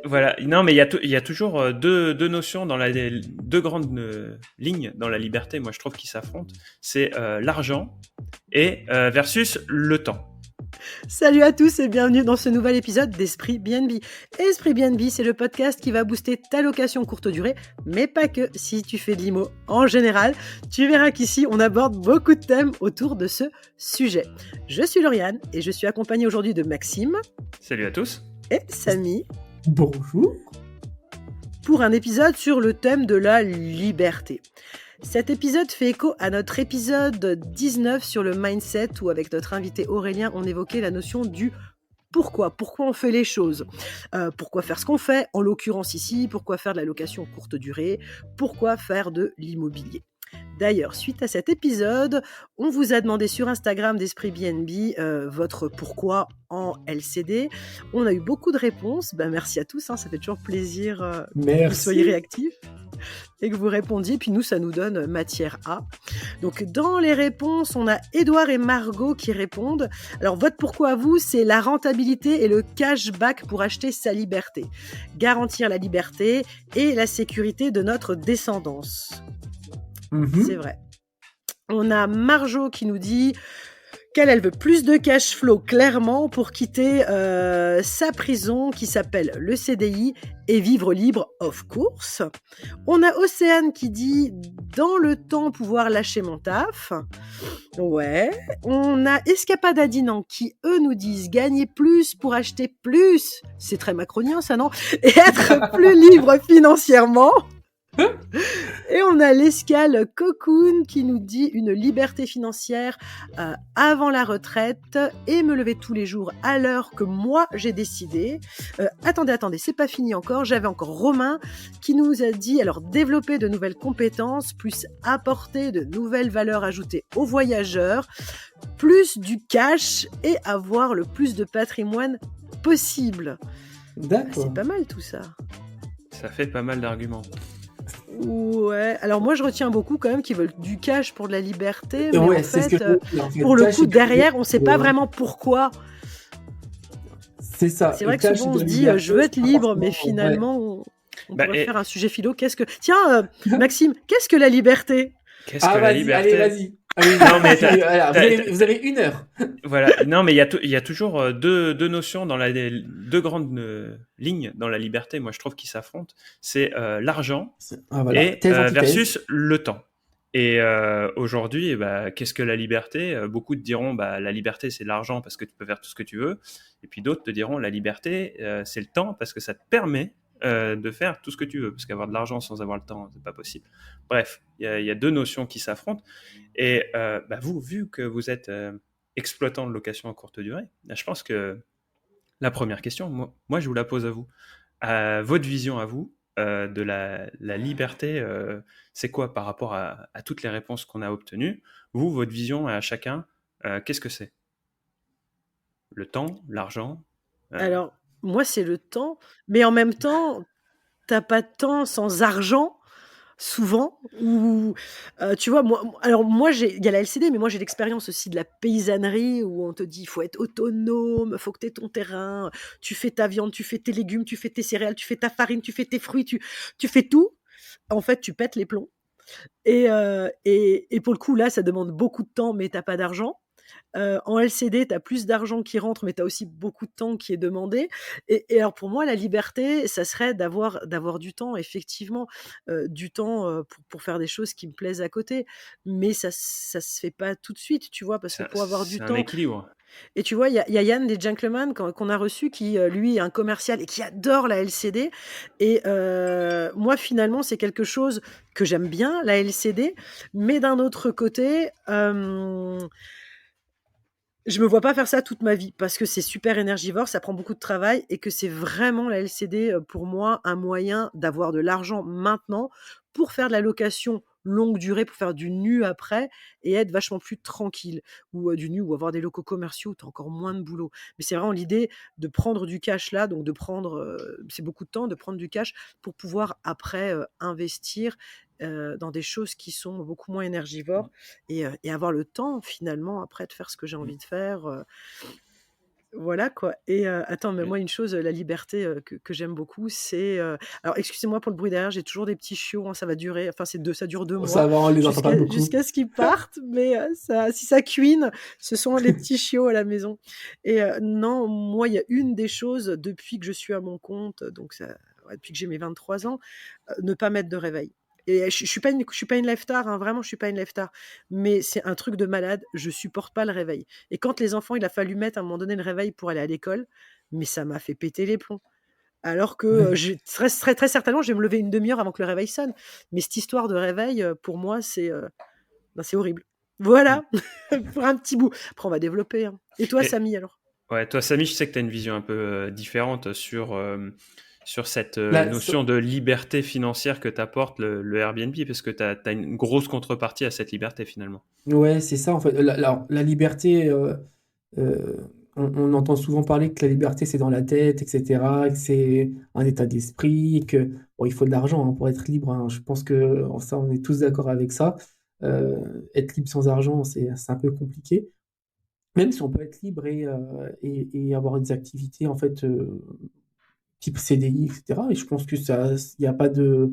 Voilà. Non, mais il y a toujours deux notions dans deux grandes lignes dans la liberté. Moi, je trouve qui s'affrontent. C'est l'argent et versus le temps. Salut à tous et bienvenue dans ce nouvel épisode d'Esprit BNB. Esprit BNB, c'est le podcast qui va booster ta location courte durée, mais pas que. Si tu fais de l'IMO en général, tu verras qu'ici, on aborde beaucoup de thèmes autour de ce sujet. Je suis Lauriane et je suis accompagnée aujourd'hui de Maxime. Salut à tous. Et Samy. Bonjour. Pour un épisode sur le thème de la liberté. Cet épisode fait écho à notre épisode 19 sur le mindset où avec notre invité Aurélien, on évoquait la notion du pourquoi on fait les choses, pourquoi faire ce qu'on fait, en l'occurrence ici, pourquoi faire de la location courte durée, pourquoi faire de l'immobilier. D'ailleurs, suite à cet épisode, on vous a demandé sur Instagram d'Esprit BNB votre pourquoi en LCD. On a eu beaucoup de réponses. Merci à tous, ça fait toujours plaisir que vous soyez réactifs et que vous répondiez. Puis nous, ça nous donne matière à. Donc, dans les réponses, on a Édouard et Margot qui répondent. Alors, votre pourquoi à vous, c'est la rentabilité et le cashback pour acheter sa liberté. Garantir la liberté et la sécurité de notre descendance. C'est vrai. On a Marjo qui nous dit qu'elle veut plus de cash flow clairement pour quitter sa prison qui s'appelle le CDI et vivre libre of course. On a Océane qui dit dans le temps pouvoir lâcher mon taf. Ouais. On a Escapade Adinan qui eux nous disent gagner plus pour acheter plus. C'est très macronien ça non? Et être plus libre financièrement. Et on a l'escale Cocoon qui nous dit une liberté financière avant la retraite et me lever tous les jours à l'heure que moi j'ai décidé. Attendez, c'est pas fini encore. J'avais encore Romain qui nous a dit alors développer de nouvelles compétences, plus apporter de nouvelles valeurs ajoutées aux voyageurs, plus du cash et avoir le plus de patrimoine possible. D'accord. C'est pas mal tout ça. Ça fait pas mal d'arguments. Ouais, alors moi je retiens beaucoup quand même qui veulent du cash pour de la liberté, mais ouais, en fait, pour le coup derrière on sait pas vraiment pourquoi. C'est ça. C'est vrai que souvent on se dit je veux être libre, mais finalement on pourrait faire un sujet philo. Tiens Maxime, qu'est-ce que la liberté? Qu'est-ce que la liberté? Allez, vas-y. Non, mais vous avez 1 heure. Voilà. Non, mais il y a toujours deux notions dans deux grandes lignes dans la liberté. Moi, je trouve qui s'affrontent. C'est l'argent et versus le temps. Et aujourd'hui, qu'est-ce que la liberté? Beaucoup te diront la liberté, c'est l'argent parce que tu peux faire tout ce que tu veux. Et puis d'autres te diront la liberté, c'est le temps parce que ça te permet de faire tout ce que tu veux. Parce qu'avoir de l'argent sans avoir le temps, c'est pas possible. Bref, il y a deux notions qui s'affrontent. Et vous, vu que vous êtes exploitant de location à courte durée, je pense que la première question, moi je vous la pose à vous. Votre vision à vous de la liberté, c'est quoi par rapport à toutes les réponses qu'on a obtenues? Vous, votre vision à chacun, qu'est-ce que c'est? Le temps, l'argent? Alors, moi c'est le temps, mais en même temps, t'as pas de temps sans argent. Souvent, ou tu vois, moi il y a la LCD, mais moi j'ai l'expérience aussi de la paysannerie où on te dit il faut être autonome, faut que tu aies ton terrain, tu fais ta viande, tu fais tes légumes, tu fais tes céréales, tu fais ta farine, tu fais tes fruits, tu fais tout. En fait, tu pètes les plombs. Et pour le coup, là, ça demande beaucoup de temps, mais t'as pas d'argent. En LCD, tu as plus d'argent qui rentre, mais tu as aussi beaucoup de temps qui est demandé. Et alors pour moi, la liberté, ça serait d'avoir du temps, effectivement, du temps pour faire des choses qui me plaisent à côté. Mais ça se fait pas tout de suite, tu vois, parce que pour avoir du c'est un temps. équilibre. Et tu vois, il y a Yann des Gentlemen qu'on a reçu qui, lui, est un commercial et qui adore la LCD. Et moi, finalement, c'est quelque chose que j'aime bien, la LCD. Mais d'un autre côté, je me vois pas faire ça toute ma vie parce que c'est super énergivore, ça prend beaucoup de travail et que c'est vraiment la LCD pour moi un moyen d'avoir de l'argent maintenant pour faire de la location longue durée, pour faire du nu après et être vachement plus tranquille ou du nu ou avoir des locaux commerciaux où tu as encore moins de boulot. Mais c'est vraiment l'idée de prendre du cash là, donc de prendre, c'est beaucoup de temps, de prendre du cash pour pouvoir après investir dans des choses qui sont beaucoup moins énergivores et avoir le temps finalement après de faire ce que j'ai envie de faire. Voilà quoi. Et attends, mais moi une chose, la liberté, que j'aime beaucoup, c'est, alors excusez-moi pour le bruit derrière, j'ai toujours des petits chiots, hein, ça va durer, enfin ça dure 2 mois Ça va, on les entend pas beaucoup. jusqu'à ce qu'ils partent, mais si ça cuine, ce sont les petits chiots à la maison. Et non, moi il y a une des choses depuis que je suis à mon compte, donc ça ouais, depuis que j'ai mes 23 ans, ne pas mettre de réveil. Et je suis pas une lève-tard, hein, vraiment je suis pas une lève-tard, mais c'est un truc de malade, je supporte pas le réveil. Et quand les enfants, il a fallu mettre à un moment donné le réveil pour aller à l'école, mais ça m'a fait péter les plombs. Alors que Ouais. très certainement, je vais me lever une demi-heure avant que le réveil sonne. Mais cette histoire de réveil, pour moi, c'est horrible. Voilà, pour un petit bout. Après, on va développer. Hein. Et toi, Samy, alors? Ouais, toi, Samy, je sais que tu as une vision un peu différente sur cette Là, notion de liberté financière que t'apporte le Airbnb, parce que tu as une grosse contrepartie à cette liberté finalement. ouais, c'est ça en fait. Alors, la liberté, euh, on entend souvent parler que la liberté c'est dans la tête, etc., que c'est un état d'esprit, et que bon, il faut de l'argent hein, pour être libre. Hein. Je pense que ça, on est tous d'accord avec ça. Être libre sans argent, c'est un peu compliqué. Même si on peut être libre et avoir des activités en fait type CDI, etc. Et je pense que ça, il n'y a pas de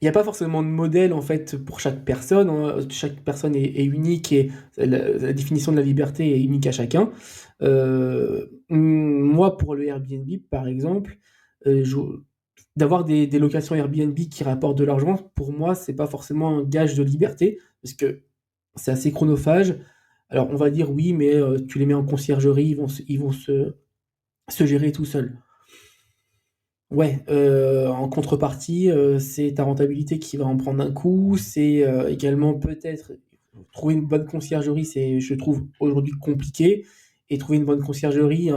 il n'y a pas forcément de modèle en fait pour chaque personne. Hein. Chaque personne est unique et la définition de la liberté est unique à chacun. Moi, pour le Airbnb, par exemple, d'avoir des locations Airbnb qui rapportent de l'argent, pour moi, c'est pas forcément un gage de liberté parce que c'est assez chronophage. Alors, on va dire oui, mais tu les mets en conciergerie, ils vont se gérer tout seuls. Ouais, en contrepartie, c'est ta rentabilité qui va en prendre un coup. C'est également peut-être trouver une bonne conciergerie, c'est, je trouve, aujourd'hui compliqué. Et trouver une bonne conciergerie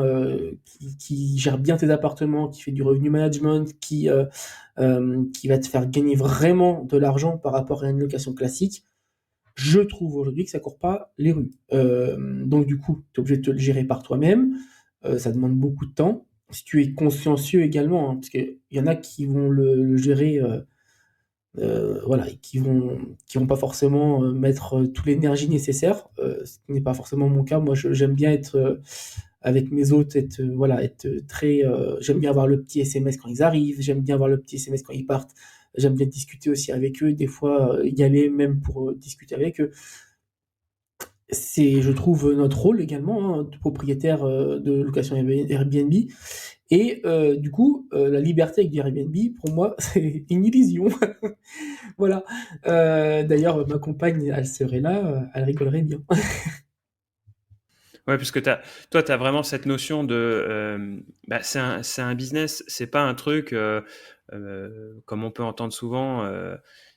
qui gère bien tes appartements, qui fait du revenu management, qui va te faire gagner vraiment de l'argent par rapport à une location classique, je trouve aujourd'hui que ça court pas les rues. Donc du coup, tu es obligé de te le gérer par toi-même. Ça demande beaucoup de temps. Si tu es consciencieux également, hein, parce qu'il y en a qui vont le gérer, voilà, et qui vont pas forcément mettre toute l'énergie nécessaire, ce qui n'est pas forcément mon cas. Moi, j'aime bien être avec mes hôtes, voilà, être très. J'aime bien avoir le petit SMS quand ils arrivent, j'aime bien avoir le petit SMS quand ils partent. J'aime bien discuter aussi avec eux, des fois y aller même pour discuter avec eux. C'est, je trouve, notre rôle également hein, de propriétaire de location Airbnb. Et du coup, la liberté avec du Airbnb, pour moi, c'est une illusion. Voilà. D'ailleurs, ma compagne, elle serait là, elle rigolerait bien. Ouais, puisque toi, tu as vraiment cette notion de. C'est un business, c'est pas un truc comme on peut entendre souvent,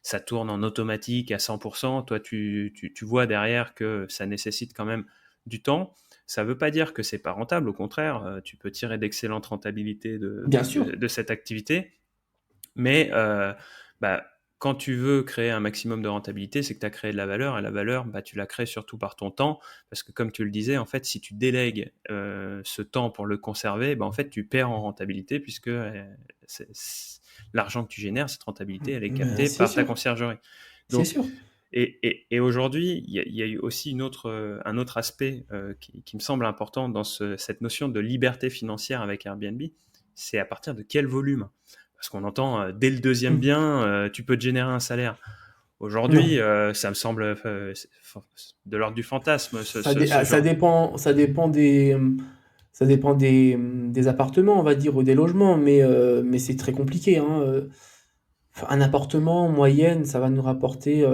ça tourne en automatique à 100%. Toi, tu vois derrière que ça nécessite quand même du temps. Ça veut pas dire que c'est pas rentable, au contraire, tu peux tirer d'excellentes rentabilités Bien sûr. de cette activité. Mais bah, quand tu veux créer un maximum de rentabilité, c'est que tu as créé de la valeur, et la valeur, bah, tu la crées surtout par ton temps, parce que comme tu le disais, en fait, si tu délègues ce temps pour le conserver, bah, en fait, tu perds en rentabilité, puisque l'argent que tu génères, cette rentabilité, elle est captée C'est par ta sûr. conciergerie. C'est Donc, sûr. et aujourd'hui, il y a eu aussi un autre aspect qui me semble important dans cette notion de liberté financière avec Airbnb, c'est à partir de quel volume. Parce qu'on entend, dès le deuxième bien, tu peux te générer un salaire. Aujourd'hui, Non. ça me semble de l'ordre du fantasme, ce Ça genre. dépend, ça dépend des appartements, on va dire, ou des logements, mais c'est très compliqué. Hein. Enfin, un appartement en moyenne, ça va nous rapporter.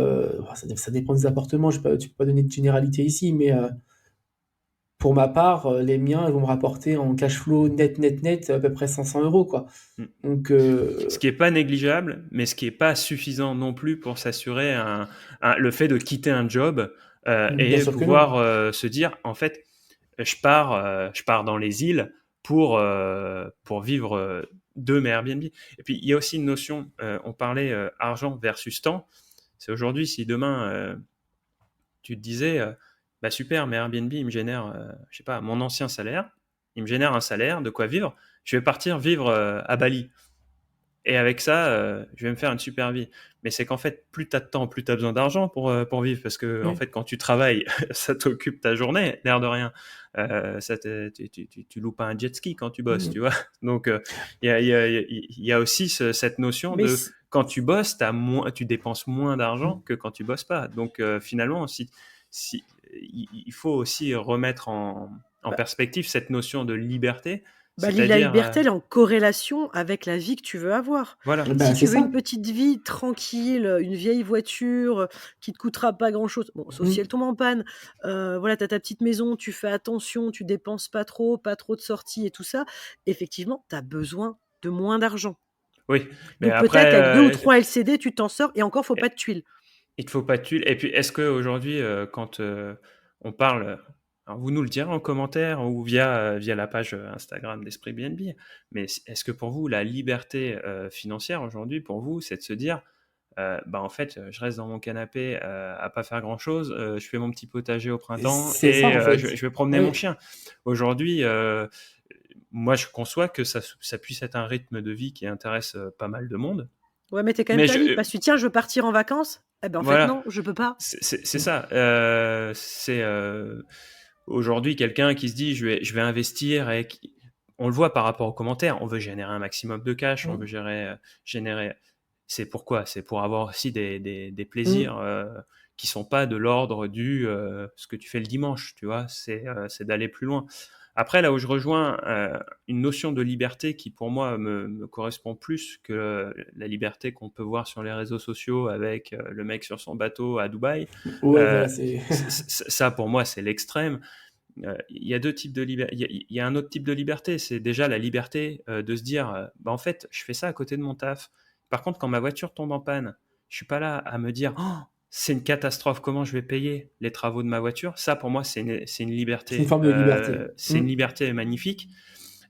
Ça dépend des appartements. Tu peux pas donner de généralité ici, mais pour ma part, les miens, ils vont me rapporter en cash flow net, net, net, à peu près 500 euros, quoi. Mm. Donc, Ce qui n'est pas négligeable, mais ce qui n'est pas suffisant non plus pour s'assurer le fait de quitter un job bien et sûr que non. pouvoir se dire, en fait, je pars dans les îles pour vivre de mes Airbnb. Et puis, il y a aussi une notion, on parlait argent versus temps. C'est aujourd'hui, si demain, tu te disais, bah super, mais Airbnb, il me génère, je sais pas, mon ancien salaire, il me génère un salaire, de quoi vivre, je vais partir vivre à Bali. et avec ça, je vais me faire une super vie. Mais c'est qu'en fait, plus tu as de temps, plus tu as besoin d'argent pour vivre, parce que en fait, quand tu travailles, ça t'occupe ta journée, l'air de rien. Tu loues pas un jet ski quand tu bosses, tu vois. Donc, il y a aussi cette notion de quand tu bosses, tu dépenses moins d'argent que quand tu bosses pas. Donc, finalement, il faut aussi remettre en perspective cette notion de liberté. La liberté, elle est en corrélation avec la vie que tu veux avoir. Voilà. Si tu veux une petite vie tranquille, une vieille voiture qui te coûtera pas grand-chose, bon, sauf si elle tombe en panne, voilà, tu as ta petite maison, tu fais attention, tu dépenses pas trop de sorties et tout ça, effectivement, tu as besoin de moins d'argent. Oui, mais donc peut-être avec 2 ou 3 LCD, tu t'en sors, et encore, faut pas de tuiles. Il te faut pas de tuiles. Et puis, est-ce qu'aujourd'hui, quand on parle... Alors vous nous le direz en commentaire ou via la page Instagram d'Esprit BNB, mais est-ce que pour vous, la liberté financière aujourd'hui, pour vous, c'est de se dire, en fait, je reste dans mon canapé à pas faire grand-chose, je fais mon petit potager au printemps et ça, en fait. je vais promener mon chien. Aujourd'hui, moi, je conçois que ça puisse être un rythme de vie qui intéresse pas mal de monde. Ouais, mais t'es quand même pas libre, parce que tiens, je veux partir en vacances. Eh ben, en fait, non, je peux pas. C'est ça. C'est aujourd'hui quelqu'un qui se dit je vais investir, et on le voit par rapport aux commentaires, on veut générer un maximum de cash, on veut générer. C'est pourquoi? C'est pour avoir aussi des plaisirs qui sont pas de l'ordre du ce que tu fais le dimanche, tu vois. C'est d'aller plus loin. Après, là où je rejoins une notion de liberté qui, pour moi, me correspond plus que la liberté qu'on peut voir sur les réseaux sociaux avec le mec sur son bateau à Dubaï. Ça, pour moi, c'est l'extrême. Il y a deux types de liberté. Il y a un autre type de liberté. C'est déjà la liberté de se dire, en fait, je fais ça à côté de mon taf. Par contre, quand ma voiture tombe en panne, je suis pas là à me dire... c'est une catastrophe, comment je vais payer les travaux de ma voiture? Ça, pour moi, c'est une liberté. C'est une forme de liberté. C'est une liberté magnifique.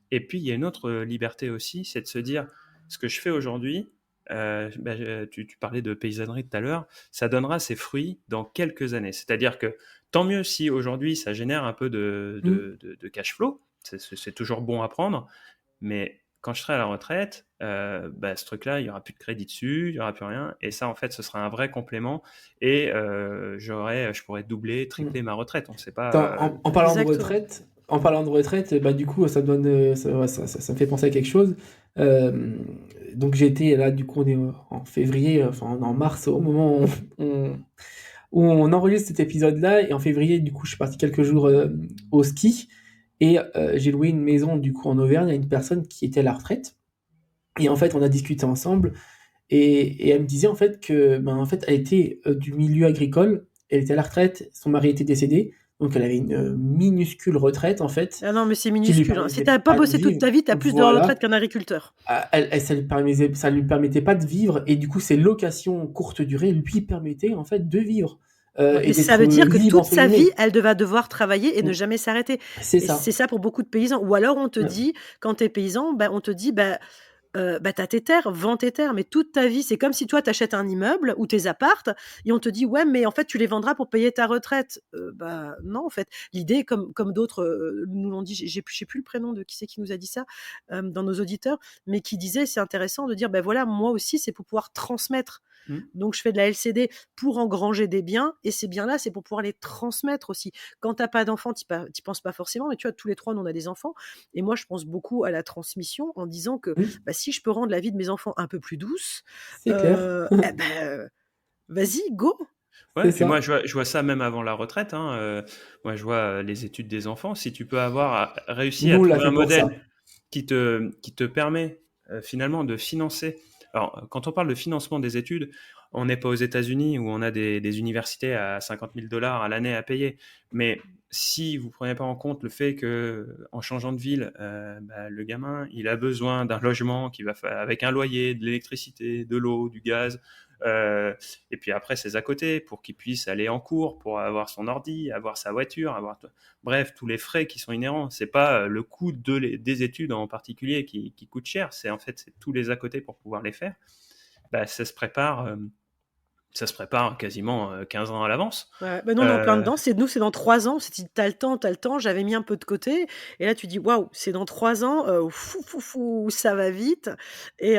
Et puis, il y a une autre liberté aussi, c'est de se dire, ce que je fais aujourd'hui, tu parlais de paysannerie tout à l'heure, ça donnera ses fruits dans quelques années. C'est-à-dire que tant mieux si aujourd'hui, ça génère un peu de cash flow, c'est toujours bon à prendre, mais... quand je serai à la retraite, ce truc-là, il n'y aura plus de crédit dessus, il n'y aura plus rien. Et ça, en fait, ce sera un vrai complément. Et je pourrais doubler, tripler ma retraite. On ne sait pas. En parlant de retraite, du coup, ça me fait penser à quelque chose. Donc, j'ai été là, du coup, on est en février, en mars, au moment où on enregistre cet épisode-là. Et en février, du coup, je suis parti quelques jours au ski. Et j'ai loué une maison du coup en Auvergne à une personne qui était à la retraite. Et en fait, on a discuté ensemble. Et elle me disait en fait que, elle était du milieu agricole. Elle était à la retraite. Son mari était décédé. Donc elle avait une minuscule retraite en fait. Ah non, mais c'est minuscule. Si t'as pas bossé toute ta vie, t'as plus de retraite qu'un agriculteur. Ça lui permettait pas de vivre. Et du coup, ces locations courte durée lui permettaient en fait de vivre. Et ça veut dire que toute sa vie, elle va devoir travailler et ne jamais s'arrêter. C'est ça pour beaucoup de paysans. Ou alors on te dit, quand t'es paysan, on te dit, t'as tes terres, vends tes terres, mais toute ta vie, c'est comme si toi t'achètes un immeuble ou tes appartes et on te dit ouais, mais en fait tu les vendras pour payer ta retraite. Non, en fait, l'idée, comme d'autres nous l'ont dit, je sais plus le prénom de qui c'est qui nous a dit ça dans nos auditeurs, mais qui disait c'est intéressant de dire voilà, moi aussi c'est pour pouvoir transmettre. Donc je fais de la LCD pour engranger des biens, et ces biens-là, c'est pour pouvoir les transmettre aussi. Quand t'as pas d'enfants, t'y penses pas forcément, mais tu vois, tous les trois, nous, on a des enfants, et moi, je pense beaucoup à la transmission en disant que si je peux rendre la vie de mes enfants un peu plus douce, c'est clair. Vas-y, go. Ouais, puis moi, je vois ça même avant la retraite. Moi, je vois les études des enfants. Si tu peux avoir réussi à trouver un modèle qui te permet finalement de financer. Alors, quand on parle de financement des études, on n'est pas aux États-Unis où on a des universités à 50 000 $ à l'année à payer. Mais si vous ne prenez pas en compte le fait qu'en changeant de ville, le gamin, il a besoin d'un logement qui va avec un loyer, de l'électricité, de l'eau, du gaz, et puis après, c'est à côté pour qu'il puisse aller en cours, pour avoir son ordi, avoir sa voiture, bref, tous les frais qui sont inhérents. C'est pas le coût des études en particulier qui coûte cher, c'est tous les à côté pour pouvoir les faire. Ça se prépare quasiment 15 ans à l'avance. Ouais, nous, on est en plein dedans. C'est dans 3 ans. On s'est dit, t'as le temps. J'avais mis un peu de côté. Et là, tu dis, waouh, c'est dans 3 ans. Ça va vite. Et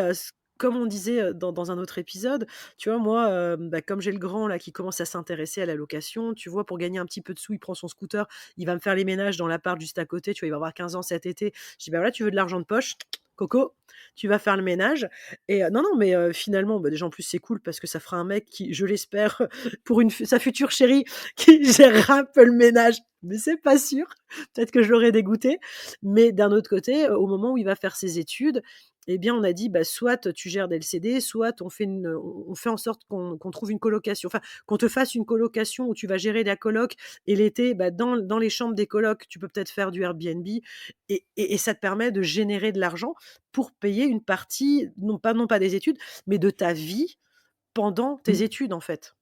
comme on disait dans un autre épisode, tu vois, moi, comme j'ai le grand là qui commence à s'intéresser à la location, tu vois, pour gagner un petit peu de sous, il prend son scooter, il va me faire les ménages dans l'appart juste à côté, tu vois, il va avoir 15 ans cet été. Je dis, bah voilà, tu veux de l'argent de poche, Coco, tu vas faire le ménage. Et non, non, mais finalement, déjà en plus, c'est cool parce que ça fera un mec qui, je l'espère, pour sa future chérie, qui gérera un peu le ménage. Mais c'est pas sûr. Peut-être que je l'aurais dégoûté. Mais d'un autre côté, au moment où il va faire ses études, eh bien, on a dit, bah, soit tu gères des LCD, soit on fait en sorte qu'on trouve une colocation, enfin, qu'on te fasse une colocation où tu vas gérer la coloc et l'été, bah, dans les chambres des colocs, tu peux peut-être faire du Airbnb et ça te permet de générer de l'argent pour payer une partie, non pas des études, mais de ta vie pendant tes Mmh. études, en fait.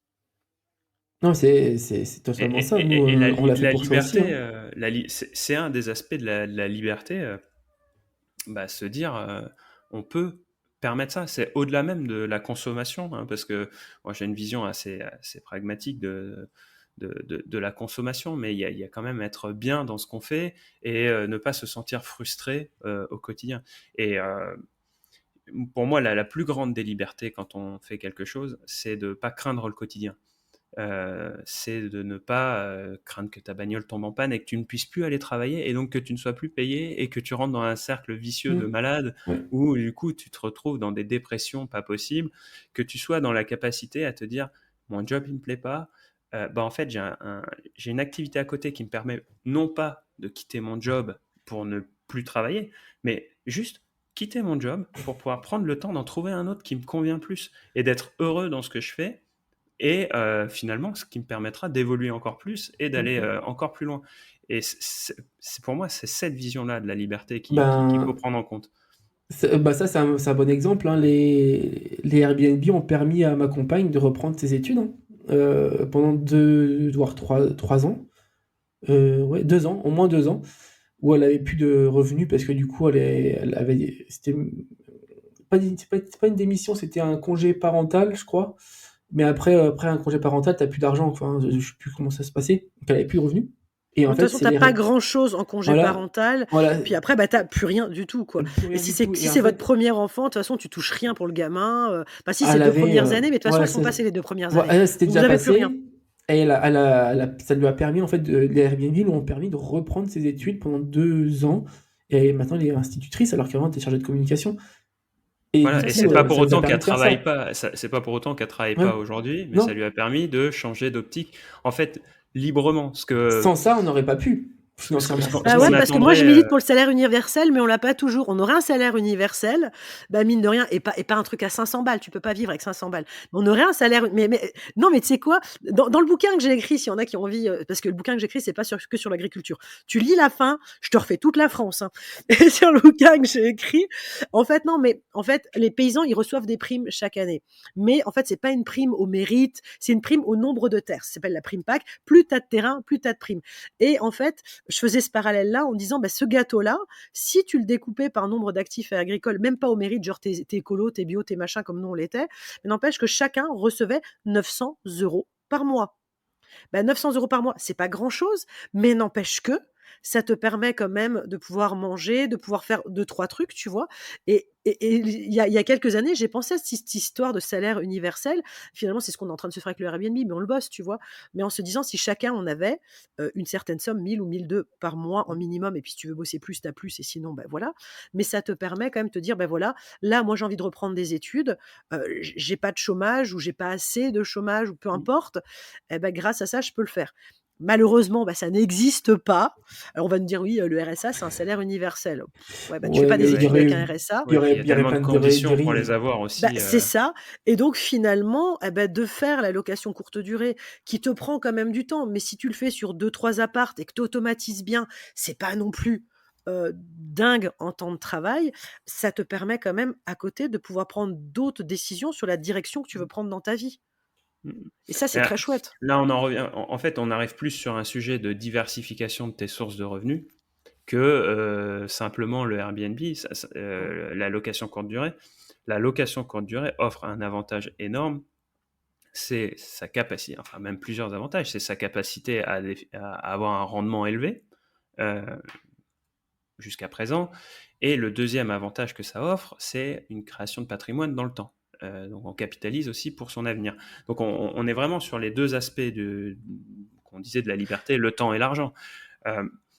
Non, c'est totalement ça. Nous, Et on l'a fait la pour ça aussi, liberté, hein. c'est un des aspects de la liberté, se dire, on peut permettre ça. C'est au-delà même de la consommation, hein, parce que moi j'ai une vision assez pragmatique de la consommation, mais il y a quand même être bien dans ce qu'on fait et ne pas se sentir frustré au quotidien. Et pour moi, la plus grande des libertés quand on fait quelque chose, c'est de ne pas craindre le quotidien. C'est de ne pas craindre que ta bagnole tombe en panne et que tu ne puisses plus aller travailler et donc que tu ne sois plus payé et que tu rentres dans un cercle vicieux de Mmh. malade Ouais. où du coup tu te retrouves dans des dépressions pas possibles, que tu sois dans la capacité à te dire mon job il me plaît pas, en fait j'ai une activité à côté qui me permet non pas de quitter mon job pour ne plus travailler, mais juste quitter mon job pour pouvoir prendre le temps d'en trouver un autre qui me convient plus et d'être heureux dans ce que je fais et finalement, ce qui me permettra d'évoluer encore plus et d'aller Mmh. encore plus loin. Et pour moi, c'est cette vision-là de la liberté qu'il faut Ben, prendre en compte. ça, c'est un bon exemple, hein. Les Airbnb ont permis à ma compagne de reprendre ses études, hein, pendant 2 voire 3 ans. Ouais, 2 ans, au moins 2 ans, où elle avait plus de revenus parce que du coup, elle avait, c'était c'est pas une démission, c'était un congé parental, je crois. Mais après un congé parental, t'as plus d'argent. Enfin, je sais plus comment ça se passait. Donc elle avait plus de revenus. Et De en toute fait, façon, c'est tu pas grand-chose en congé voilà, parental, voilà, puis après, bah, tu plus rien du tout, quoi. plus Et rien si du c'est tout. si Et en c'est votre fait, premier enfant, de toute façon, tu touches rien pour le gamin, bah, si, ces elle 2 avait, premières années, mais de toute façon, voilà, elles sont passées les 2 premières années. elle, c'était Donc vous déjà avez plus rien. passé. Et ça lui a permis, en fait, les Airbnb lui ont permis de reprendre ses études pendant 2 ans. Et maintenant, elle est institutrice alors qu'avant, elle était chargée de communication. Et du Voilà, Ça, et c'est coup, c'est pas top. pour ça nous a autant permis qu'elle de faire ça. travaille pas. C'est pas pour autant qu'elle travaille Ouais. pas aujourd'hui, mais ça lui Non, a permis de changer d'optique. En fait, librement, sans ça, on n'aurait pas pu, financièrement. ce Bah, qu'on ouais, parce que moi, je attendrait. milite pour le salaire universel, mais on l'a pas toujours. On aurait un salaire universel, bah, mine de rien, et pas un truc à 500 balles. Tu peux pas vivre avec 500 balles. Mais on aurait un salaire, mais non, mais tu sais quoi? Dans le bouquin que j'ai écrit, s'il y en a qui ont envie, parce que le bouquin que j'écris, c'est pas que sur l'agriculture. Tu lis la fin, je te refais toute la France, hein. Et sur le bouquin que j'ai écrit, en fait, non, mais en fait, les paysans, ils reçoivent des primes chaque année. Mais en fait, c'est pas une prime au mérite, c'est une prime au nombre de terres. Ça s'appelle la prime PAC. Plus t'as de terrain, plus t'as de primes. Et en fait, je faisais ce parallèle-là en disant, ce gâteau-là, si tu le découpais par nombre d'actifs agricoles, même pas au mérite, genre tes écolos, tes bio, tes machins comme nous on l'était, mais n'empêche que chacun recevait 900 euros par mois. 900 euros par mois, c'est pas grand-chose, mais n'empêche que ça te permet quand même de pouvoir manger, de pouvoir faire 2-3 trucs, tu vois. Et il y a quelques années, j'ai pensé à cette histoire de salaire universel. Finalement, c'est ce qu'on est en train de se faire avec le Airbnb, mais on le bosse, tu vois. Mais en se disant, si chacun on avait une certaine somme, 1000 ou 1002 par mois en minimum, et puis si tu veux bosser plus, t'as plus, et sinon, voilà. Mais ça te permet quand même de te dire, voilà, là, moi j'ai envie de reprendre des études, j'ai pas de chômage ou j'ai pas assez de chômage ou peu importe, grâce à ça, je peux le faire. Malheureusement, ça n'existe pas. Alors on va me dire, oui, le RSA, c'est un salaire universel. Ouais, tu fais Ouais, pas mais des il y études avec aurait, un RSA. il y aurait, Il y a il y aurait tellement de plein conditions pour les avoir aussi. C'est ça. Et donc finalement, de faire la location courte durée, qui te prend quand même du temps, mais si tu le fais sur 2-3 appartes et que tu automatises bien, c'est pas non plus dingue en temps de travail, ça te permet quand même à côté de pouvoir prendre d'autres décisions sur la direction que tu veux prendre dans ta vie. Et ça, c'est très chouette. Là, on en revient. En fait, on arrive plus sur un sujet de diversification de tes sources de revenus que simplement le Airbnb, la location courte durée. La location courte durée offre un avantage énorme, c'est sa capacité, enfin même plusieurs avantages, c'est sa capacité à avoir un rendement élevé. jusqu'à présent. Et le deuxième avantage que ça offre, c'est une création de patrimoine dans le temps. Donc on capitalise aussi pour son avenir. Donc on est vraiment sur les deux aspects qu'on disait de la liberté, le temps et l'argent.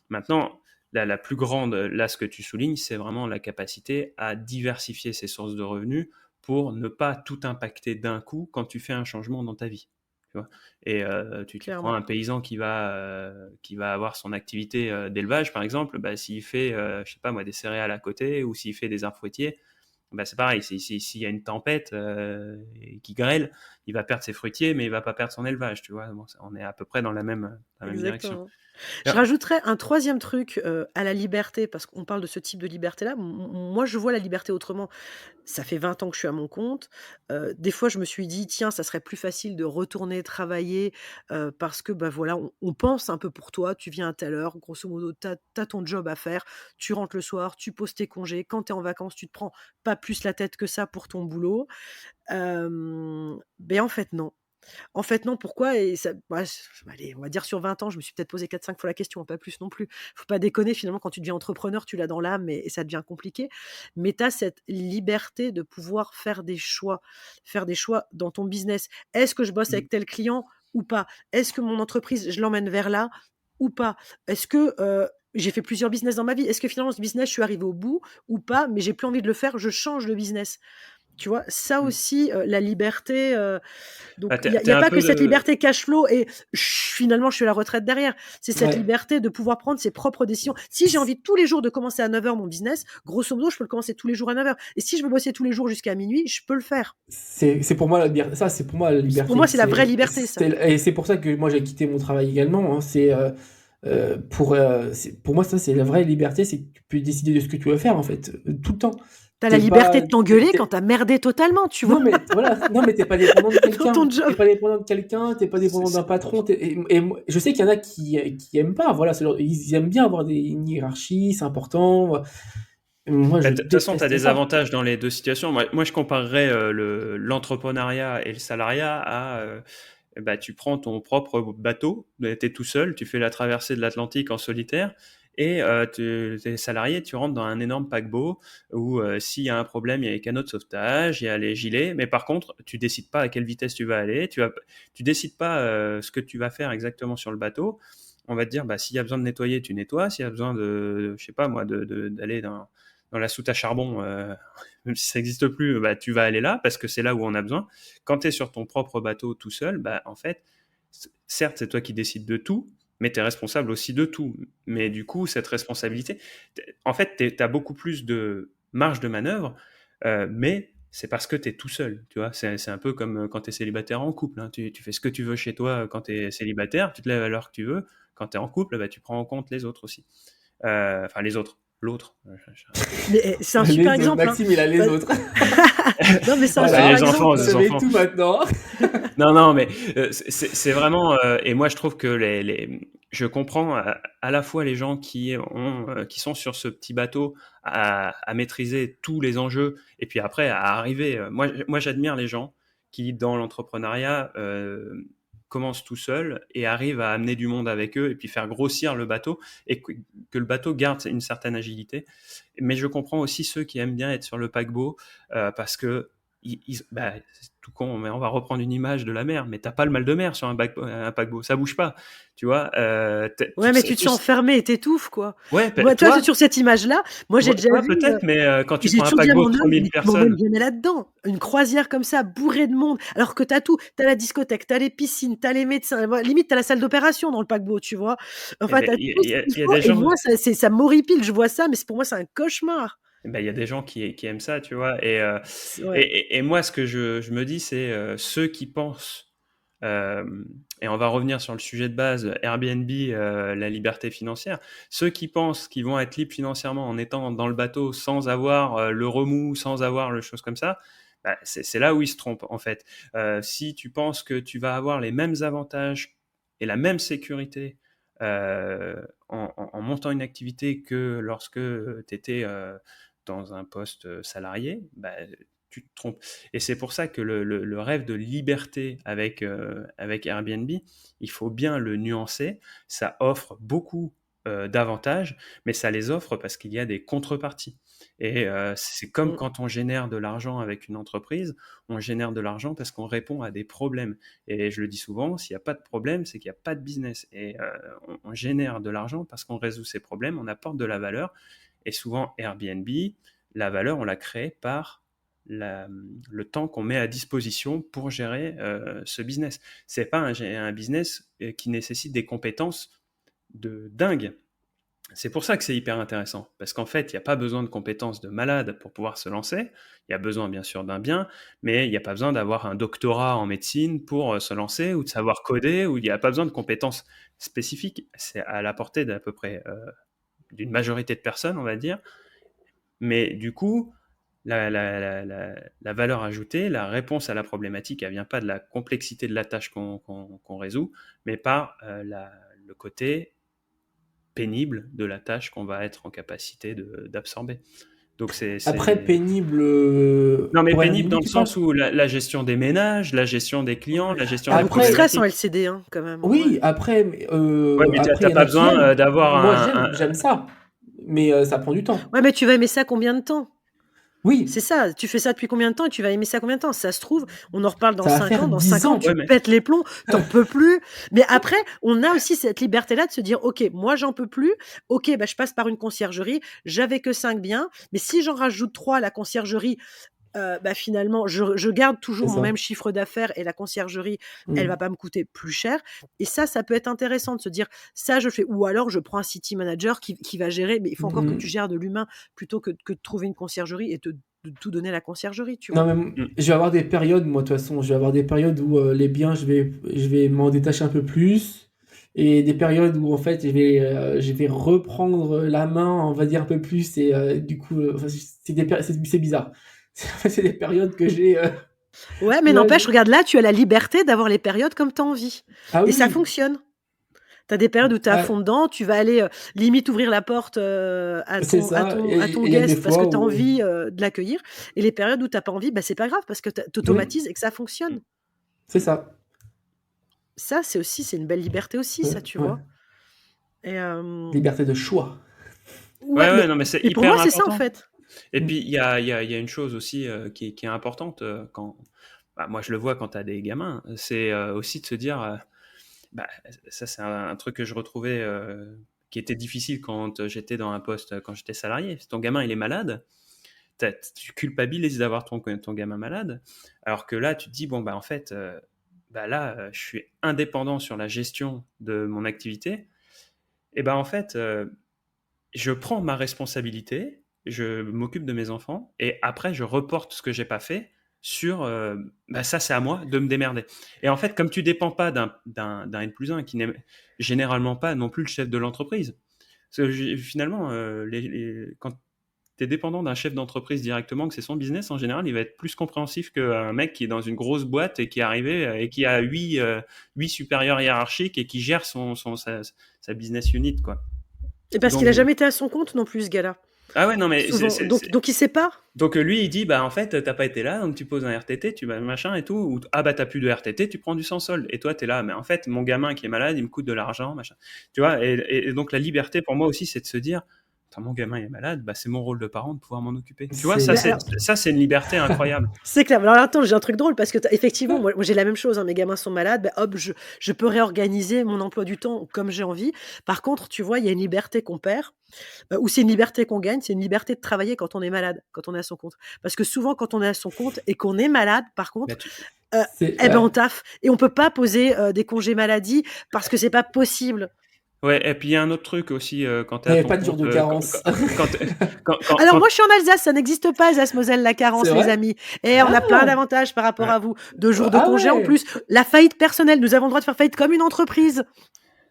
Maintenant, la plus grande, là ce que tu soulignes, c'est vraiment la capacité à diversifier ses sources de revenus pour ne pas tout impacter d'un coup quand tu fais un changement dans ta vie. Tu vois. Et tu prends un paysan qui va avoir son activité d'élevage, par exemple, bah, s'il fait, je sais pas moi, des céréales à côté ou s'il fait des arbres fruitiers, bah, c'est pareil. S'il y a une tempête qui grêle, il va perdre ses fruitiers, mais il va pas perdre son élevage. Tu vois. Bon, on est à peu près dans la même direction. Je rajouterais un troisième truc à la liberté, parce qu'on parle de ce type de liberté-là. Moi, je vois la liberté autrement. Ça fait 20 ans que je suis à mon compte. Des fois, je me suis dit: «Tiens, ça serait plus facile de retourner travailler», parce que, bah, voilà, on pense un peu pour toi. Tu viens à telle heure, grosso modo, tu as ton job à faire. Tu rentres le soir, tu poses tes congés. Quand tu es en vacances, tu te prends pas plus la tête que ça pour ton boulot. Mais en fait, non. En fait, non, pourquoi? Et ça, bah, allez, on va dire sur 20 ans, je me suis peut-être posé 4-5 fois la question, pas plus non plus. Faut pas déconner, finalement, quand tu deviens entrepreneur, tu l'as dans l'âme et ça devient compliqué. Mais tu as cette liberté de pouvoir faire des choix dans ton business. Est-ce que je bosse avec tel client ou pas? Est-ce que mon entreprise, je l'emmène vers là ou pas? Est-ce que j'ai fait plusieurs business dans ma vie? Est-ce que finalement, ce business, je suis arrivée au bout ou pas? Mais j'ai plus envie de le faire, je change de business. Tu vois, ça aussi, la liberté, donc il y a pas que cette liberté cash flow et finalement je suis à la retraite derrière. C'est cette liberté de pouvoir prendre ses propres décisions. Si j'ai envie tous les jours de commencer à 9h mon business, grosso modo, je peux le commencer tous les jours à 9h. Et si je veux bosser tous les jours jusqu'à minuit, je peux le faire. C'est pour moi la liberté. Ça, c'est pour moi la liberté. Pour moi, c'est la vraie liberté, ça. Et c'est pour ça que moi j'ai quitté mon travail également. Hein. Pour moi, ça, c'est la vraie liberté, c'est que tu peux décider de ce que tu veux faire, en fait, tout le temps. T'as la liberté de t'engueuler quand t'as merdé totalement, tu vois. Non, mais voilà, non, mais t'es pas dépendant de quelqu'un. T'es pas dépendant de quelqu'un, t'es pas dépendant d'un patron. Et je sais qu'il y en a qui aiment pas, voilà, ils aiment bien avoir une hiérarchie, c'est important. Moi, de toute façon, tu as des avantages dans les deux situations. Moi je comparerais l'entrepreneuriat et le salariat à bah, tu prends ton propre bateau, tu es tout seul, tu fais la traversée de l'Atlantique en solitaire et tu es salarié, tu rentres dans un énorme paquebot où s'il y a un problème, il y a les canaux de sauvetage, il y a les gilets, mais par contre, tu décides pas à quelle vitesse tu vas aller, tu décides pas ce que tu vas faire exactement sur le bateau. On va te dire, bah, s'il y a besoin de nettoyer, tu nettoies, s'il y a besoin je sais pas moi, d'aller dans la soute à charbon, même si ça n'existe plus, bah, tu vas aller là parce que c'est là où on a besoin. Quand tu es sur ton propre bateau tout seul, bah, en fait, certes, c'est toi qui décides de tout, mais tu es responsable aussi de tout. Mais du coup, cette responsabilité, en fait, tu as beaucoup plus de marge de manœuvre, mais c'est parce que tu es tout seul. Tu vois, c'est un peu comme quand tu es célibataire en couple. Hein. Tu fais ce que tu veux chez toi quand tu es célibataire, tu te lèves à l'heure que tu veux. Quand tu es en couple, bah, tu prends en compte les autres aussi. Enfin, les autres. L'autre. Mais c'est un super exemple. Maxime, il a les autres. Non, mais c'est un super exemple. Les enfants. Tout maintenant. Non, mais c'est vraiment. Et moi, je trouve que je comprends à la fois les gens qui sont sur ce petit bateau à maîtriser tous les enjeux et puis après à arriver. Moi, j'admire les gens qui, dans l'entrepreneuriat, commencent tout seuls et arrivent à amener du monde avec eux et puis faire grossir le bateau et que le bateau garde une certaine agilité. Mais je comprends aussi ceux qui aiment bien être sur le paquebot parce que bah, c'est tout con, mais on va reprendre une image de la mer, mais t'as pas le mal de mer sur un paquebot, ça bouge pas, tu vois. Ouais, mais tu te sens enfermé et t'étouffes, quoi. Ouais, toi, sur cette image-là, moi j'ai déjà vu. Peut-être, mais quand tu prends un paquebot de 3000 personnes. Je mets là-dedans. Une croisière comme ça, bourrée de monde, alors que t'as tout. T'as la discothèque, t'as les piscines, t'as les médecins. Limite, t'as la salle d'opération dans le paquebot, tu vois. Enfin, t'as tout ce qu'il faut. Et moi, ça m'horripile. Je vois ça, mais pour moi, c'est un cauchemar. Il y a des gens qui aiment ça, tu vois. Et moi, ce que je me dis, c'est ceux qui pensent, et on va revenir sur le sujet de base, Airbnb, la liberté financière, ceux qui pensent qu'ils vont être libres financièrement en étant dans le bateau sans avoir le remous, sans avoir le chose comme ça, bah, c'est là où ils se trompent, en fait. Si tu penses que tu vas avoir les mêmes avantages et la même sécurité en montant une activité que lorsque tu étais dans un poste salarié, bah, tu te trompes. Et c'est pour ça que le rêve de liberté avec Airbnb, il faut bien le nuancer. Ça offre beaucoup davantage, mais ça les offre parce qu'il y a des contreparties. Et c'est comme quand on génère de l'argent avec une entreprise, on génère de l'argent parce qu'on répond à des problèmes. Et je le dis souvent, s'il n'y a pas de problème, c'est qu'il n'y a pas de business. Et on génère de l'argent parce qu'on résout ces problèmes, on apporte de la valeur. Et souvent, Airbnb, la valeur, on la crée par le temps qu'on met à disposition pour gérer ce business. C'est pas un business qui nécessite des compétences de dingue. C'est pour ça que c'est hyper intéressant, parce qu'en fait, il n'y a pas besoin de compétences de malade pour pouvoir se lancer. Il y a besoin, bien sûr, d'un bien, mais il n'y a pas besoin d'avoir un doctorat en médecine pour se lancer, ou de savoir coder, ou il n'y a pas besoin de compétences spécifiques. C'est à la portée d'à peu près d'une majorité de personnes, on va dire. Mais du coup, la valeur ajoutée, la réponse à la problématique, elle ne vient pas de la complexité de la tâche qu'on résout, mais par le côté pénible de la tâche qu'on va être en capacité d'absorber. Donc Après, pénible. Non, mais pénible dans le sens où la gestion des ménages, la gestion des clients, la gestion des problématiques. Stress en LCD, hein, quand même. Oui, après. Ouais, mais t'as pas besoin d'avoir Moi, j'aime ça, mais ça prend du temps. Ouais, mais tu vas aimer ça combien de temps? Oui. C'est ça, tu fais ça depuis combien de temps et tu vas aimer ça combien de temps? Ça se trouve, on en reparle dans 5 ans, dans 5 ans, tu pètes les plombs, t'en peux plus. Mais après, on a aussi cette liberté-là de se dire, ok, moi j'en peux plus, ok, bah, je passe par une conciergerie, j'avais que 5 biens, mais si j'en rajoute 3 à la conciergerie, bah, finalement, je garde toujours mon même chiffre d'affaires et la conciergerie, elle va pas me coûter plus cher. Et ça peut être intéressant de se dire, ça je fais. Ou alors, je prends un city manager qui va gérer, mais il faut encore que tu gères de l'humain plutôt que de trouver une conciergerie et de tout donner à la conciergerie, tu vois. Non, mais je vais avoir des périodes, moi, de toute façon, je vais avoir des périodes où les biens, je vais m'en détacher un peu plus. Et des périodes où, en fait, je vais reprendre la main, on va dire, un peu plus. Et du coup, c'est bizarre. C'est des périodes que j'ai. Ouais, mais n'empêche, regarde là, tu as la liberté d'avoir les périodes comme tu as envie. Ah, oui. Et ça fonctionne. Tu as des périodes où tu es à fond dedans, tu vas aller limite ouvrir la porte à ton guest parce que tu as envie de l'accueillir. Et les périodes où tu n'as pas envie, bah, c'est pas grave parce que tu automatises et que ça fonctionne. C'est ça. Ça, c'est une belle liberté aussi, ça, tu vois. Et liberté de choix. Ouais, non, mais c'est hyper pour moi, important. c'est ça, en fait. Et puis, il y a une chose aussi qui est importante quand... Bah, moi, je le vois quand tu as des gamins. C'est aussi de se dire... ça, c'est un truc que je retrouvais qui était difficile quand j'étais dans un poste, quand j'étais salarié. Si ton gamin, il est malade, tu culpabilises d'avoir ton gamin malade. Alors que là, tu te dis, bon, en fait... là, je suis indépendant sur la gestion de mon activité. Et en fait, je prends ma responsabilité, je m'occupe de mes enfants, et après, je reporte ce que j'ai pas fait sur ça, c'est à moi de me démerder. Et en fait, comme tu dépends pas d'un N+1 qui n'est généralement pas non plus le chef de l'entreprise, parce que finalement, quand tu es dépendant d'un chef d'entreprise directement, que c'est son business, en général, il va être plus compréhensif qu'un mec qui est dans une grosse boîte et qui est arrivé et qui a 8 supérieurs hiérarchiques et qui gère sa business unit, quoi. Et parce qu'il n'a jamais été à son compte non plus, ce gars-là. Ah ouais, non, mais donc il sait pas. Donc lui, il dit, en fait, t'as pas été là, donc tu poses un RTT, tu vas machin et tout, ou t'as plus de RTT, tu prends du sans solde. Et toi, t'es là, mais en fait, mon gamin qui est malade, il me coûte de l'argent, machin. Tu vois, et donc la liberté pour moi aussi, c'est de se dire, mon gamin est malade, c'est mon rôle de parent de pouvoir m'en occuper. Tu vois, ça, c'est une liberté incroyable. C'est clair. Alors attends, j'ai un truc drôle parce que effectivement, moi j'ai la même chose. Mes gamins sont malades, hop, je peux réorganiser mon emploi du temps comme j'ai envie. Par contre, tu vois, il y a une liberté qu'on perd, ou c'est une liberté qu'on gagne, c'est une liberté de travailler quand on est malade, quand on est à son compte. Parce que souvent, quand on est à son compte et qu'on est malade, par contre, on taffe et on peut pas poser des congés maladie parce que c'est pas possible. Ouais, et puis il y a un autre truc aussi quand tu as pas de jour de carence. Alors moi je suis en Alsace, ça n'existe pas Alsace-Moselle la carence, les amis. Et on a plein d'avantages par rapport à vous. 2 jours de congé en plus. La faillite personnelle, nous avons le droit de faire faillite comme une entreprise.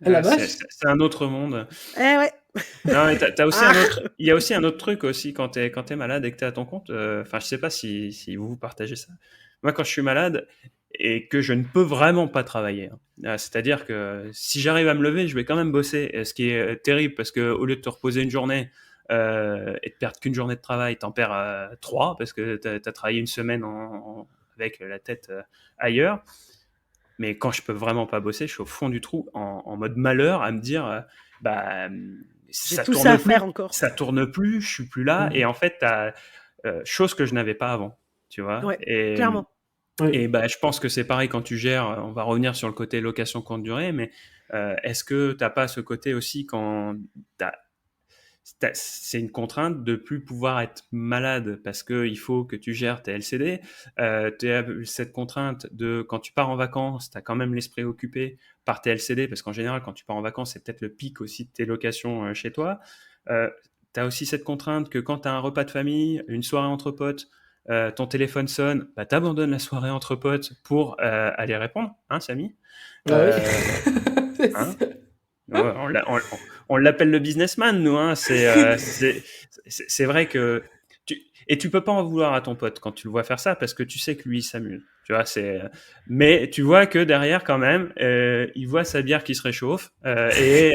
C'est un autre monde. Ouais. Non, mais il y a aussi un autre truc aussi quand t'es malade et que t'es à ton compte. Enfin, je sais pas si vous partagez ça. Moi, quand je suis malade et que je ne peux vraiment pas travailler, c'est-à-dire que si j'arrive à me lever, je vais quand même bosser. Ce qui est terrible parce que au lieu de te reposer une journée et de perdre qu'une journée de travail, t'en perds 3 parce que t'as travaillé une semaine avec la tête ailleurs. Mais quand je peux vraiment pas bosser, je suis au fond du trou en mode malheur à me dire bah, j'ai tout ça à faire encore. Ça tourne plus, je suis plus là. Et en fait, t'as chose que je n'avais pas avant, tu vois. Ouais, clairement. Et bah, je pense que c'est pareil quand tu gères. On va revenir sur le côté location courte durée, mais est-ce que t'as pas ce côté aussi quand c'est une contrainte de plus pouvoir être malade parce qu'il faut que tu gères tes LCD. Tu as cette contrainte de quand tu pars en vacances, tu as quand même l'esprit occupé par tes LCD parce qu'en général, quand tu pars en vacances, c'est peut-être le pic aussi de tes locations chez toi. Tu as aussi cette contrainte que quand tu as un repas de famille, une soirée entre potes, ton téléphone sonne, bah, tu abandonnes la soirée entre potes pour aller répondre, hein, Samy hein on l'appelle le businessman, nous. Hein. C'est vrai que tu peux pas en vouloir à ton pote quand tu le vois faire ça parce que tu sais que lui il s'amuse. Tu vois, mais tu vois que derrière quand même, il voit sa bière qui se réchauffe et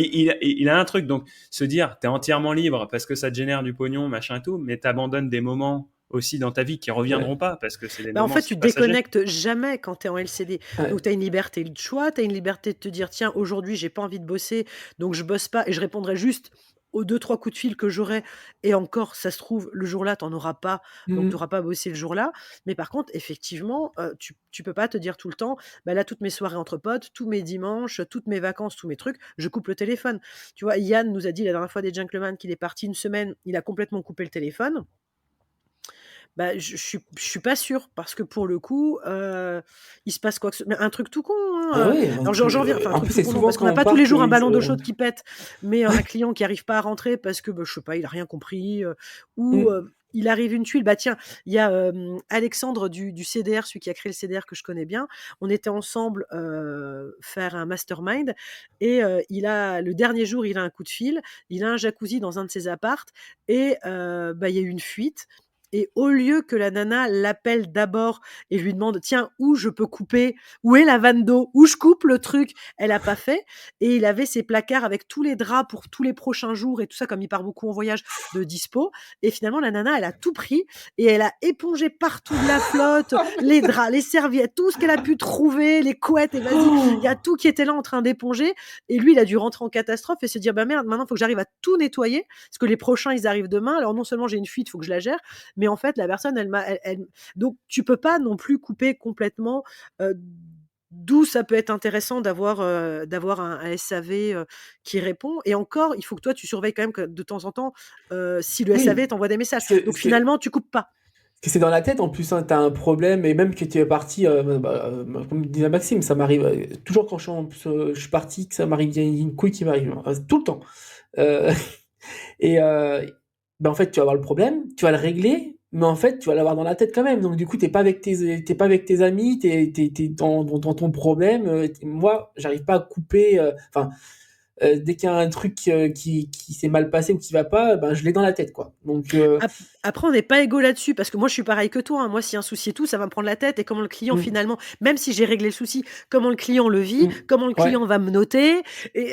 il a un truc. Donc se dire, t'es entièrement libre parce que ça te génère du pognon, machin tout, mais t'abandonnes des moments aussi dans ta vie qui reviendront pas parce que c'est des moments. En fait, tu déconnectes jamais quand tu es en LCD. Donc, tu as une liberté de choix, tu as une liberté de te dire tiens, aujourd'hui, j'ai pas envie de bosser, donc je bosse pas et je répondrai juste aux 2-3 coups de fil que j'aurai. Et encore, ça se trouve, le jour-là, tu n'en auras pas, donc tu n'auras pas bossé le jour-là. Mais par contre, effectivement, tu peux pas te dire tout le temps bah là, toutes mes soirées entre potes, tous mes dimanches, toutes mes vacances, tous mes trucs, je coupe le téléphone. Tu vois, Yann nous a dit la dernière fois des Gentlemen qu'il est parti une semaine, il a complètement coupé le téléphone. Bah, je suis pas sûre parce que pour le coup, il se passe quoi que ce mais un truc tout con, hein, alors j'en reviens, enfin un truc tout con, parce qu'on n'a pas tous les jours un ballon d'eau chaude qui pète, mais un client qui arrive pas à rentrer parce que, bah, je sais pas, il a rien compris, ou il arrive une tuile. Bah tiens, il y a Alexandre du CDR, celui qui a créé le CDR que je connais bien. On était ensemble faire un mastermind et le dernier jour, il a un coup de fil, il a un jacuzzi dans un de ses appartes et bah, il y a eu une fuite. Et au lieu que la nana l'appelle d'abord et lui demande tiens, où je peux couper, où est la vanne d'eau, où je coupe le truc, elle a pas fait. Et il avait ses placards avec tous les draps pour tous les prochains jours et tout ça, comme il part beaucoup en voyage, de dispo. Et finalement, la nana, elle a tout pris et elle a épongé partout de la flotte, les draps, les serviettes, tout ce qu'elle a pu trouver, les couettes, et vas-y, il y a tout qui était là en train d'éponger. Et lui, il a dû rentrer en catastrophe et se dire bah merde, maintenant, il faut que j'arrive à tout nettoyer parce que les prochains, ils arrivent demain. Alors non seulement j'ai une fuite, il faut que je la gère, mais en fait, la personne, donc tu peux pas non plus couper complètement. D'où ça peut être intéressant d'avoir un SAV qui répond. Et encore, il faut que toi, tu surveilles quand même que de temps en temps si le SAV t'envoie des messages. Donc finalement, tu coupes pas. Que c'est dans la tête en plus, hein, tu as un problème, et même que tu es parti, comme disait Maxime, ça m'arrive toujours quand je suis parti, que ça m'arrive, il y a une couille qui m'arrive, tout le temps. Et en fait, tu vas avoir le problème, tu vas le régler, mais en fait, tu vas l'avoir dans la tête quand même. Donc du coup, t'es pas avec tes amis, t'es dans ton problème. Moi, j'arrive pas à couper. Dès qu'il y a un truc qui s'est mal passé ou qui va pas, ben je l'ai dans la tête, quoi. Donc après, on n'est pas égaux là-dessus parce que moi, je suis pareil que toi. Hein. Moi, s'il y a un souci et tout, ça va me prendre la tête. Et comment le client, finalement, même si j'ai réglé le souci, comment le client le vit, comment le client va me noter, et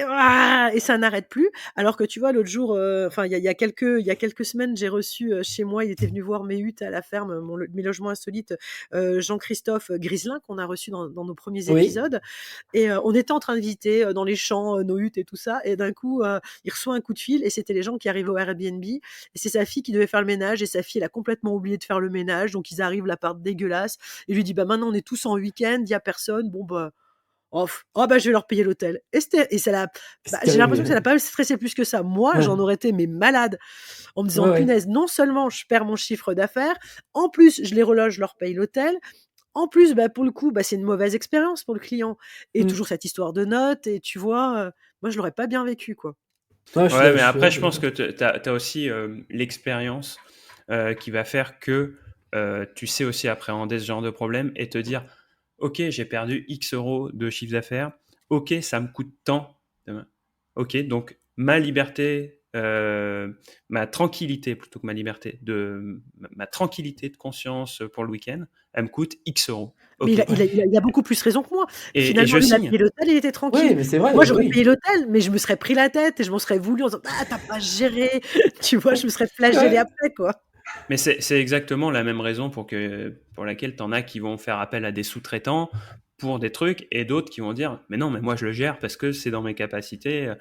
ça n'arrête plus. Alors que tu vois, l'autre jour, il y a quelques semaines, j'ai reçu chez moi, il était venu voir mes huttes à la ferme, mes logements insolites, Jean-Christophe Griselin, qu'on a reçu dans nos premiers épisodes. Et on était en train de visiter dans les champs nos huttes et tout ça. Et d'un coup, il reçoit un coup de fil et c'était les gens qui arrivaient au Airbnb. Et c'est sa fille qui devait faire le ménage et sa fille, elle a complètement oublié de faire le ménage. Donc, ils arrivent, l'appart dégueulasse. Et lui dit, bah, maintenant, on est tous en week-end, il n'y a personne. Bon, bah, je vais leur payer l'hôtel. Et j'ai l'impression que ça n'a pas stressé plus que ça. Moi, j'en aurais été malade en me disant, punaise, non seulement je perds mon chiffre d'affaires, en plus, je les reloge, je leur paye l'hôtel. En plus, pour le coup, c'est une mauvaise expérience pour le client. Et toujours cette histoire de notes. Et tu vois, moi, je l'aurais pas bien vécu, quoi. Mais après, je pense que tu as aussi l'expérience qui va faire que tu sais aussi appréhender ce genre de problème et te dire ok, j'ai perdu X euros de chiffre d'affaires, ok, ça me coûte tant, ok, donc ma liberté, ma tranquillité plutôt que ma liberté, ma tranquillité de conscience pour le week-end, elle me coûte X euros. Okay. Mais il a beaucoup plus raison que moi. Finalement, il a payé l'hôtel, il était tranquille. Oui, mais c'est vrai, moi, j'aurais payé l'hôtel, mais je me serais pris la tête et je m'en serais voulu en disant t'as pas géré. Tu vois, je me serais flagellé après, quoi. Mais c'est exactement la même raison pour laquelle t'en as qui vont faire appel à des sous-traitants pour des trucs, et d'autres qui vont dire mais non, mais moi je le gère parce que c'est dans mes capacités.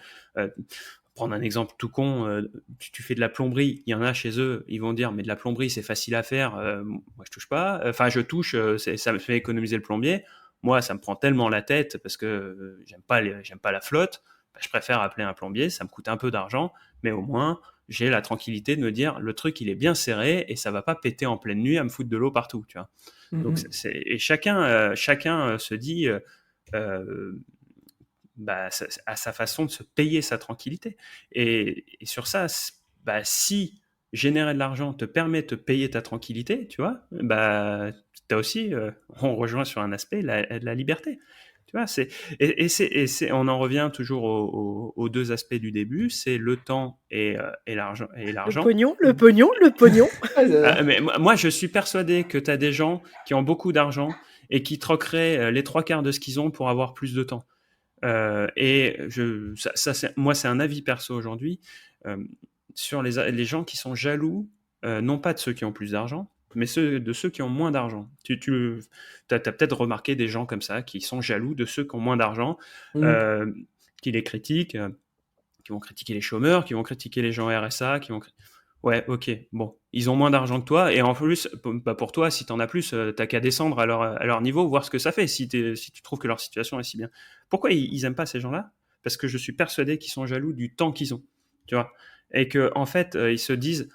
Prendre un exemple tout con, tu fais de la plomberie, il y en a chez eux, ils vont dire mais de la plomberie c'est facile à faire, moi je touche pas, enfin je touche, ça me fait économiser le plombier. Moi ça me prend tellement la tête parce que j'aime pas la flotte, je préfère appeler un plombier, ça me coûte un peu d'argent, mais au moins j'ai la tranquillité de me dire le truc il est bien serré et ça va pas péter en pleine nuit à me foutre de l'eau partout, tu vois. Donc et chacun se dit à sa façon de se payer sa tranquillité. Et sur ça, si générer de l'argent te permet de te payer ta tranquillité, tu vois, tu as aussi, on rejoint sur un aspect, la liberté. Tu vois, on en revient toujours aux deux aspects du début, c'est le temps et l'argent. Le pognon. Mais moi, je suis persuadé que tu as des gens qui ont beaucoup d'argent et qui troqueraient les 3/4 de ce qu'ils ont pour avoir plus de temps. Moi, c'est un avis perso aujourd'hui sur les gens qui sont jaloux, non pas de ceux qui ont plus d'argent, mais de ceux qui ont moins d'argent. Tu as peut-être remarqué des gens comme ça qui sont jaloux de ceux qui ont moins d'argent, qui les critiquent, qui vont critiquer les chômeurs, qui vont critiquer les gens RSA, Ouais, ok, bon, ils ont moins d'argent que toi, et en plus, pour toi, si t'en as plus, t'as qu'à descendre à leur niveau, voir ce que ça fait, si tu trouves que leur situation est si bien. Pourquoi ils aiment pas ces gens-là? Parce que je suis persuadé qu'ils sont jaloux du temps qu'ils ont, tu vois, et que en fait, ils se disent,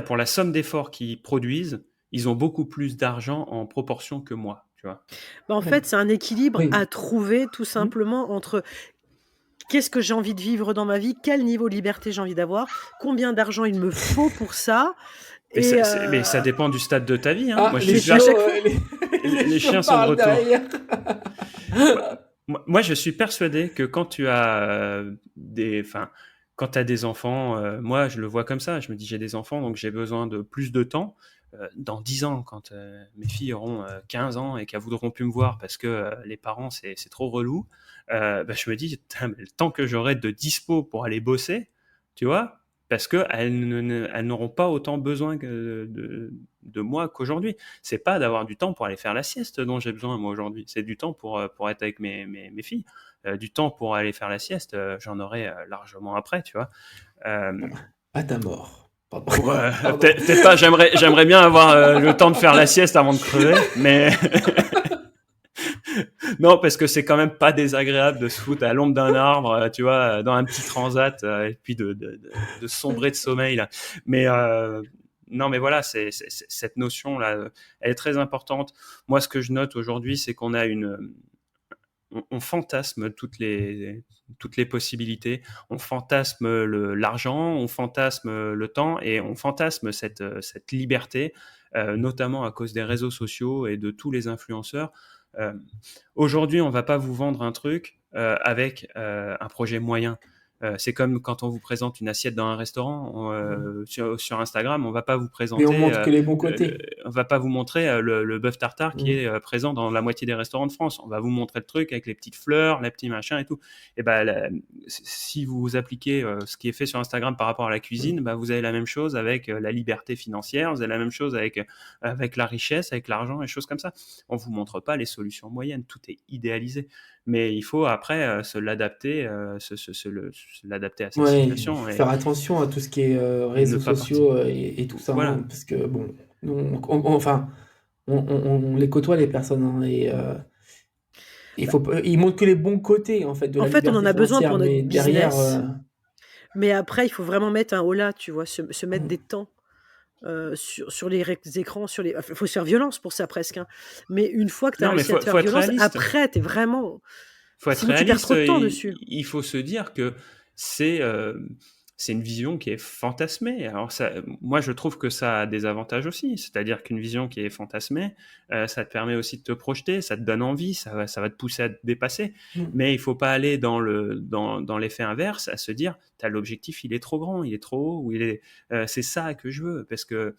pour la somme d'efforts qu'ils produisent, ils ont beaucoup plus d'argent en proportion que moi, tu vois. En fait, c'est un équilibre à trouver tout simplement entre qu'est-ce que j'ai envie de vivre dans ma vie, quel niveau de liberté j'ai envie d'avoir, combien d'argent il me faut pour ça. Mais ça dépend du stade de ta vie. Hein. Moi, les chiens sont de retour. Moi, je suis persuadé que quand tu as quand tu as des enfants, moi, je le vois comme ça. Je me dis, j'ai des enfants, donc j'ai besoin de plus de temps. Dans 10 ans, quand mes filles auront 15 ans et qu'elles voudront plus me voir parce que les parents, c'est trop relou, je me dis, le temps que j'aurai de dispo pour aller bosser, tu vois, parce qu'elles n'auront pas autant besoin de moi qu'aujourd'hui. C'est pas d'avoir du temps pour aller faire la sieste dont j'ai besoin, moi, aujourd'hui. C'est du temps pour être avec mes filles. Du temps pour aller faire la sieste, j'en aurai largement après, tu vois. À ta mort. Peut-être pas, j'aimerais bien avoir le temps de faire la sieste avant de crever, mais non, parce que c'est quand même pas désagréable de se foutre à l'ombre d'un arbre, tu vois, dans un petit transat, et puis de sombrer de sommeil là. Mais non, mais voilà, c'est cette notion là, elle est très importante. Moi, ce que je note aujourd'hui, c'est qu'on a on fantasme toutes les possibilités, on fantasme l'argent, on fantasme le temps et on fantasme cette liberté, notamment à cause des réseaux sociaux et de tous les influenceurs. Aujourd'hui, on ne va pas vous vendre un truc avec un projet moyen. C'est comme quand on vous présente une assiette dans un restaurant sur Instagram, on va pas vous présenter. Mais on montre que les bons côtés. On va pas vous montrer le bœuf tartare qui est présent dans la moitié des restaurants de France. On va vous montrer le truc avec les petites fleurs, les petits machins et tout. Et si vous appliquez ce qui est fait sur Instagram par rapport à la cuisine, vous avez la même chose avec la liberté financière, vous avez la même chose avec la richesse, avec l'argent et choses comme ça. On vous montre pas les solutions moyennes, tout est idéalisé. Mais il faut après se l'adapter, l'adapter à cette situation. Faire attention à tout ce qui est réseaux sociaux et tout ça. Voilà. Hein, parce que bon, on les côtoie les personnes. Hein, et ils montrent que les bons côtés en fait de la liberté on en a besoin pour notre business. Derrière, mais après, il faut vraiment mettre un holà, tu vois, se mettre des temps. Sur les écrans, il faut se faire violence pour ça presque. Hein. Mais une fois que tu as réussi à te faire violence, après, tu es vraiment... Faut être réaliste, tu perds trop de temps dessus. Il faut se dire que c'est une vision qui est fantasmée. Alors moi, je trouve que ça a des avantages aussi. C'est-à-dire qu'une vision qui est fantasmée, ça te permet aussi de te projeter, ça te donne envie, ça va te pousser à te dépasser. Mais il ne faut pas aller dans l'effet inverse, à se dire, l'objectif, il est trop grand, il est trop haut, ou c'est ça que je veux. Parce que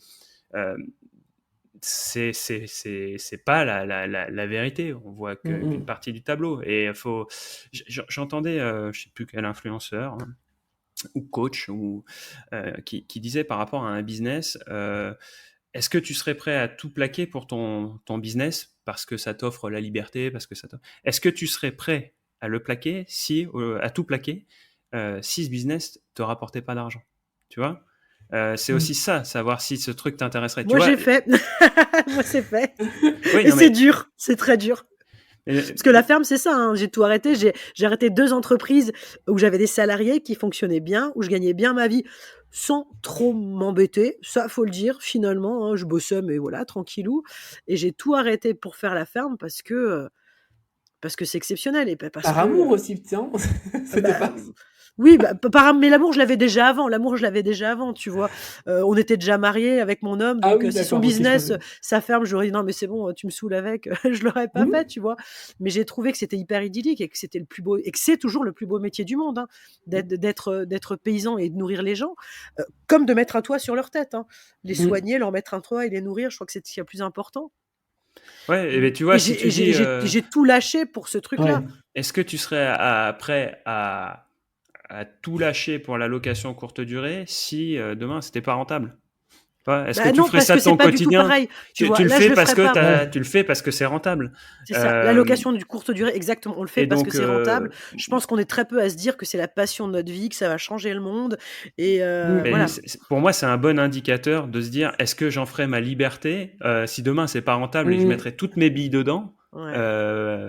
c'est pas la vérité, on voit qu'une partie du tableau. Et j'entendais, je sais plus quel influenceur, hein, ou coach, ou qui disait par rapport à un business, est-ce que tu serais prêt à tout plaquer pour ton business parce que ça t'offre la liberté, est-ce que tu serais prêt à le plaquer à tout plaquer si ce business te rapportait pas d'argent, tu vois? C'est aussi ça, savoir si ce truc t'intéresserait. Moi, j'ai fait. Moi, c'est fait. Oui, et c'est dur, c'est très dur. Parce que la ferme, c'est ça, hein. J'ai tout arrêté. J'ai arrêté 2 entreprises où j'avais des salariés qui fonctionnaient bien, où je gagnais bien ma vie sans trop m'embêter. Ça, faut le dire, finalement, hein, je bossais, mais voilà, tranquillou. Et j'ai tout arrêté pour faire la ferme parce que c'est exceptionnel. Et par amour aussi, tiens. C'était pas... Oui, mais l'amour, je l'avais déjà avant, tu vois. On était déjà mariés avec mon homme, donc si son business, sa ferme, j'aurais dit non, mais c'est bon, tu me saoules avec, je l'aurais pas fait, tu vois. Mais j'ai trouvé que c'était hyper idyllique et que c'était le plus beau, et que c'est toujours le plus beau métier du monde, hein, d'être paysan et de nourrir les gens, comme de mettre un toit sur leur tête, hein. Les soigner, leur mettre un toit et les nourrir, je crois que c'est ce qui est le plus important. Ouais, et tu vois, j'ai tout lâché pour ce truc-là. Ouais. Est-ce que tu serais prêt à tout lâcher pour la location courte durée si demain c'était pas rentable? Est-ce que tu ferais ça de ton quotidien? Tu le fais parce que c'est rentable. C'est ça, la location du courte durée, exactement. On le fait parce que c'est rentable. Je pense qu'on est très peu à se dire que c'est la passion de notre vie, que ça va changer le monde. Et voilà. Pour moi, c'est un bon indicateur de se dire, est-ce que j'en ferai ma liberté si demain c'est pas rentable et que je mettrai toutes mes billes dedans? Ouais.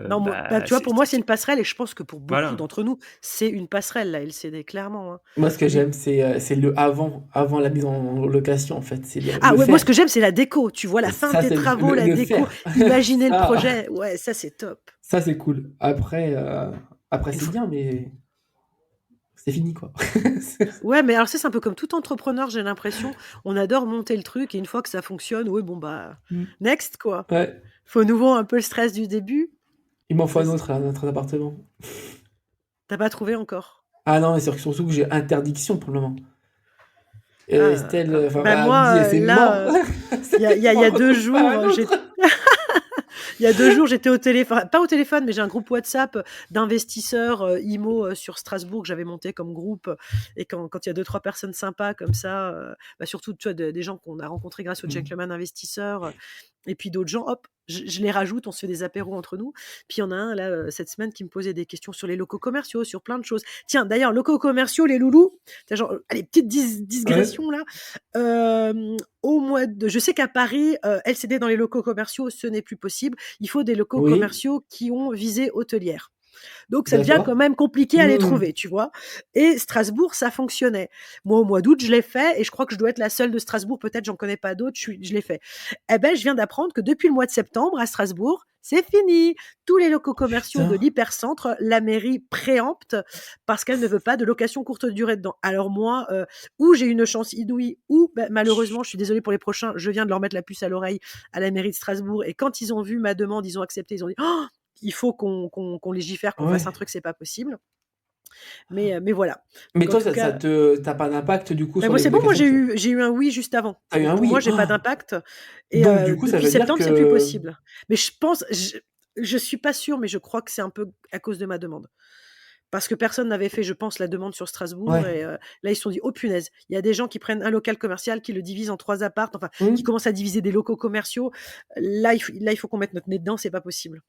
Non, tu vois, pour moi, c'est une passerelle et je pense que pour beaucoup d'entre nous, c'est une passerelle, la LCD, clairement. Hein. Moi, ce que j'aime, c'est le avant la mise en location, en fait. Moi, ce que j'aime, c'est la déco. Tu vois, la fin des travaux, la déco, imaginer le projet. Ouais, ça, c'est top. Ça, c'est cool. Après c'est bien, mais c'est fini, quoi. Ouais, mais alors ça, c'est un peu comme tout entrepreneur, j'ai l'impression. On adore monter le truc et une fois que ça fonctionne, next, quoi. Ouais. Faut nouveau un peu le stress du début. Il m'en faut un autre à notre appartement. T'as pas trouvé encore? Ah non, c'est surtout que j'ai interdiction pour le moment. Estelle, moi, là, il y a 2 jours, il y a 2 jours, j'étais au téléphone, pas au téléphone, mais j'ai un groupe WhatsApp d'investisseurs IMO sur Strasbourg que j'avais monté comme groupe. Et quand il y a 2-3 personnes sympas comme ça, surtout tu vois, des gens qu'on a rencontrés grâce au Gentleman Investisseur, et puis d'autres gens, hop, je les rajoute, on se fait des apéros entre nous. Puis il y en a un là cette semaine qui me posait des questions sur les locaux commerciaux, sur plein de choses. Tiens, d'ailleurs, locaux commerciaux, les loulous, genre, allez, petite digression là. Je sais qu'à Paris, LCD dans les locaux commerciaux, ce n'est plus possible. Il faut des locaux commerciaux qui ont visée hôtelière. Donc, ça devient quand même compliqué à les trouver, tu vois. Et Strasbourg, ça fonctionnait. Moi, au mois d'août, je l'ai fait et je crois que je dois être la seule de Strasbourg. Peut-être, j'en connais pas d'autres. Je l'ai fait. Eh ben, je viens d'apprendre que depuis le mois de septembre, à Strasbourg, c'est fini. Tous les locaux commerciaux de l'hypercentre, la mairie préempte parce qu'elle ne veut pas de location courte durée dedans. Alors moi, ou j'ai une chance inouïe, ou malheureusement, je suis désolée pour les prochains, je viens de leur mettre la puce à l'oreille à la mairie de Strasbourg. Et quand ils ont vu ma demande, ils ont accepté. Ils ont dit il faut qu'on légifère, qu'on fasse un truc, c'est pas possible. Mais voilà. Mais donc, toi, t'as pas d'impact du coup sur moi, c'est bon, moi j'ai eu un oui juste avant. T'as eu un oui. Moi, j'ai pas d'impact. Et donc, du coup, ça depuis veut septembre, dire c'est plus possible. Mais je pense, je suis pas sûre, mais je crois que c'est un peu à cause de ma demande. Parce que personne n'avait fait, je pense, la demande sur Strasbourg. Et là, ils se sont dit, oh punaise, il y a des gens qui prennent un local commercial, qui le divisent en 3 apparts, qui commencent à diviser des locaux commerciaux. Là, il faut qu'on mette notre nez dedans, c'est pas possible.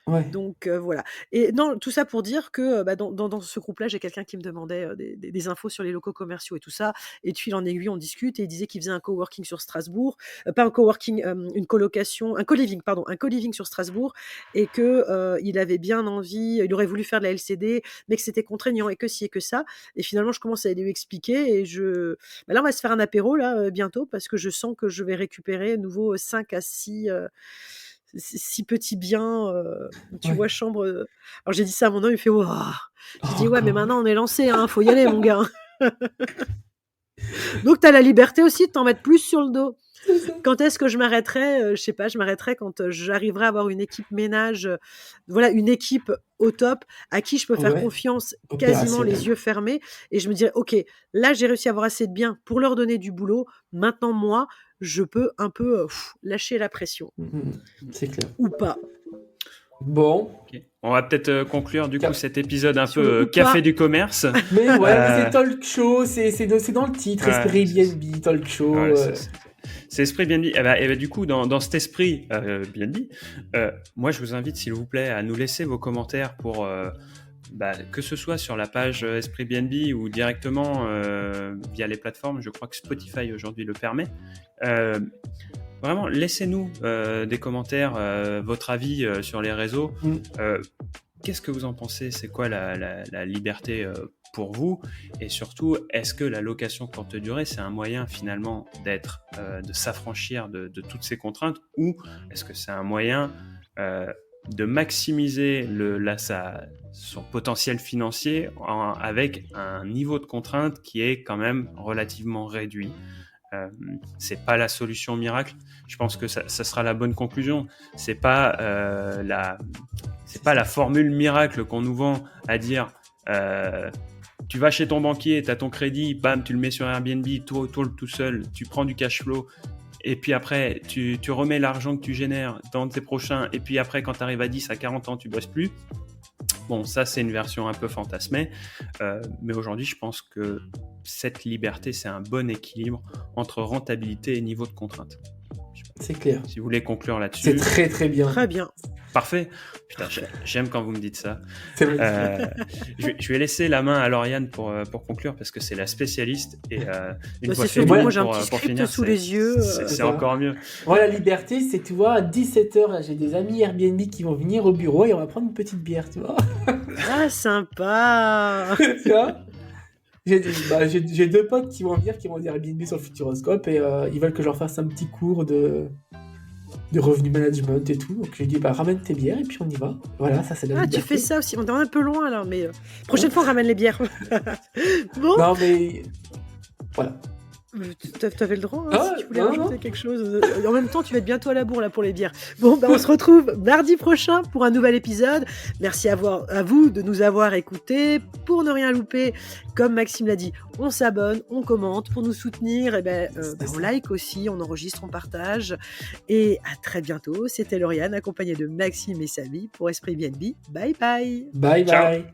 Ouais. Donc voilà. Et non, tout ça pour dire que dans ce groupe-là, j'ai quelqu'un qui me demandait des infos sur les locaux commerciaux et tout ça. Et de fil en aiguille, on discute et il disait qu'il faisait un coworking sur Strasbourg, pas un coworking, une colocation, un co-living sur Strasbourg, et que il avait bien envie, il aurait voulu faire de la LCD, mais que c'était contraignant et que ci et que ça. Et finalement, je commence à lui expliquer et là, on va se faire un apéro là bientôt parce que je sens que je vais récupérer à nouveau 5 à 6 petits biens, tu vois, chambre. Alors j'ai dit ça à mon homme, il fait waouh. J'ai dit ouais, mais maintenant on est lancé, faut y aller, mon gars. Donc t'as la liberté aussi de t'en mettre plus sur le dos. Quand est-ce que je m'arrêterai? Je sais pas, je m'arrêterai quand j'arriverai à avoir une équipe ménage, une équipe au top, à qui je peux faire confiance quasiment les yeux fermés. Et je me dirais, ok, là j'ai réussi à avoir assez de biens pour leur donner du boulot. Maintenant, moi, je peux un peu lâcher la pression. C'est clair. Ou pas. Bon. Okay. On va peut-être conclure du coup cet épisode un peu café du commerce. Mais mais c'est talk show, c'est dans le titre, Airbnb, talk show. C'est Esprit BNB. Et bah, du coup, dans cet esprit BNB, moi, je vous invite, s'il vous plaît, à nous laisser vos commentaires pour que ce soit sur la page Esprit BNB ou directement via les plateformes. Je crois que Spotify aujourd'hui le permet. Vraiment, laissez-nous des commentaires, votre avis sur les réseaux. Qu'est-ce que vous en pensez? C'est quoi la liberté pour vous? Et surtout, est-ce que la location courte durée, c'est un moyen finalement de s'affranchir de toutes ces contraintes, ou est-ce que c'est un moyen de maximiser son potentiel financier avec un niveau de contrainte qui est quand même relativement réduit? C'est pas la solution miracle. Je pense que ça sera la bonne conclusion. C'est pas la formule miracle qu'on nous vend à dire tu vas chez ton banquier, tu as ton crédit, bam, tu le mets sur Airbnb, tout seul, tu prends du cash flow, et puis après tu remets l'argent que tu génères dans tes prochains, et puis après quand tu arrives à 10 à 40 ans, tu bosses plus. Bon, ça c'est une version un peu fantasmée, mais aujourd'hui je pense que cette liberté, c'est un bon équilibre entre rentabilité et niveau de contrainte. C'est clair. Si vous voulez conclure là-dessus. C'est très très bien. Très bien. Parfait. Putain, j'aime quand vous me dites ça. C'est vrai. Je vais laisser la main à Lauriane pour conclure, parce que c'est la spécialiste. Et une fois c'est moi, j'ai un petit script finir, sous les yeux. C'est encore mieux. Moi, la liberté, c'est, tu vois, à 17h, j'ai des amis Airbnb qui vont venir au bureau et on va prendre une petite bière, tu vois. Ah, sympa. Tu vois, j'ai deux potes qui vont venir, qui vont dire Airbnb sur le Futuroscope, et ils veulent que je leur fasse un petit cours de revenu management et tout. Donc je lui dis ramène tes bières et puis on y va. Voilà, ça c'est la liberté. Tu fais ça aussi. On est un peu loin là, mais prochaine fois on ramène les bières. Bon. Non mais voilà. T'avais le droit, si tu voulais rajouter quelque chose. En même temps, tu vas être bientôt à la bourre là pour les bières. Bon, on se retrouve mardi prochain pour un nouvel épisode. Merci à vous de nous avoir écoutés. Pour ne rien louper, comme Maxime l'a dit, on s'abonne, on commente pour nous soutenir. Et on like aussi, on enregistre, on partage. Et à très bientôt. C'était Lauriane, accompagnée de Maxime et Samy pour Esprit BNB. Bye bye. Bye bye.